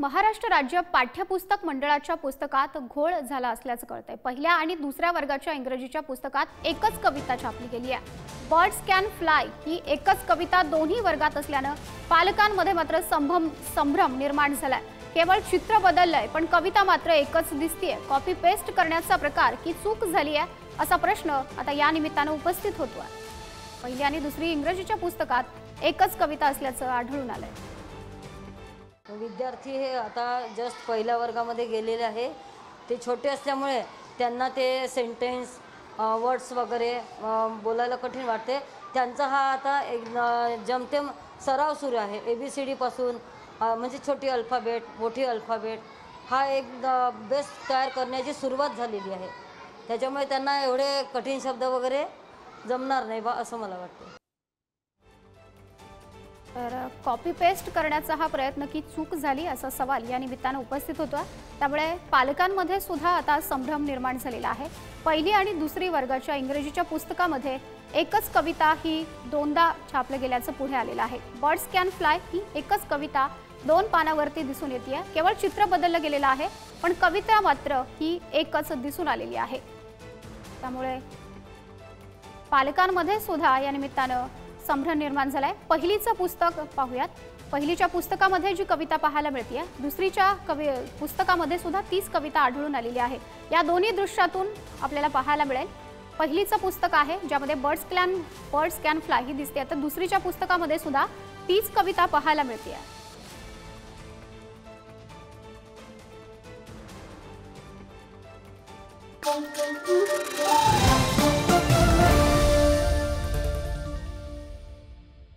महाराष्ट्र राज्य पाठ्यपुस्तक मंडळाच्या पुस्तकात घोळ झाला असल्याचं कळतंय। पहिल्या आणि दुसऱ्या वर्गाच्या इंग्रजीच्या पुस्तकात एकच कविता छापली गेली आहे। बर्ड्स कॅन फ्लाय ही एकच कविता दोन्ही वर्गात असल्यानं पालकांमध्ये मात्र संभ्रम निर्माण झालाय। केवळ चित्र बदललंय पण कविता मात्र एकच दिसतेय। कॉपी पेस्ट करण्याचा प्रकार की चूक झाली आहे असा प्रश्न आता या निमित्तानं उपस्थित होतोय। पहिली आणि दुसरी इंग्रजीच्या पुस्तकात एकच कविता असल्याचं आढळून आलंय। विद्यार्थी हे आता जस्ट पहिल्या वर्गामध्ये गेलेले आहे। ते छोटे असल्यामुळे त्यांना ते सेंटेन्स वर्ड्स वगैरे बोलायला कठीण वाटते। त्यांचा हा आता एक जमतेम सराव सुरू आहे। ABCD पासून म्हणजे छोटी अल्फाबेट मोठी अल्फाबेट हा एक बेस तयार करण्याची सुरुवात झालेली आहे। त्याच्यामुळे त्यांना एवढे कठीण शब्द वगैरे जमणार नाही बा असं मला वाटतं। तर कॉपी पेस्ट करण्याचा हा प्रयत्न की चूक झाली असा सवाल या निमित्तानं उपस्थित होतो। त्यामुळे पालकांमध्ये सुद्धा आता संभ्रम निर्माण झालेला आहे। पहिली आणि दुसरी वर्गाच्या इंग्रजीच्या पुस्तकामध्ये एकच कविता ही दोनदा छापलं गेल्याचं पुढे आलेलं आहे। बर्ड्स कॅन फ्लाय ही एकच कविता दोन पानावरती दिसून येते। केवळ चित्र बदललं गेलेलं आहे पण कविता मात्र ही एकच दिसून आलेली आहे। त्यामुळे पालकांमध्ये सुद्धा या निमित्तानं संभ्रम निर्माण झालाय। पहिलीचं पुस्तक पाहूयात। पहिलीच्या पुस्तकामध्ये जी कविता पाहायला मिळते दुसरीच्या पुस्तकामध्ये सुद्धा तीच कविता आढळून आलेली आहे। या दोन्ही दृश्यातून आपल्याला पाहायला मिळेल पहिलीचं पुस्तक आहे ज्यामध्ये बर्ड्स कॅन फ्लाय ही दिसते, तर दुसरीच्या पुस्तकामध्ये सुद्धा तीच कविता पाहायला मिळते।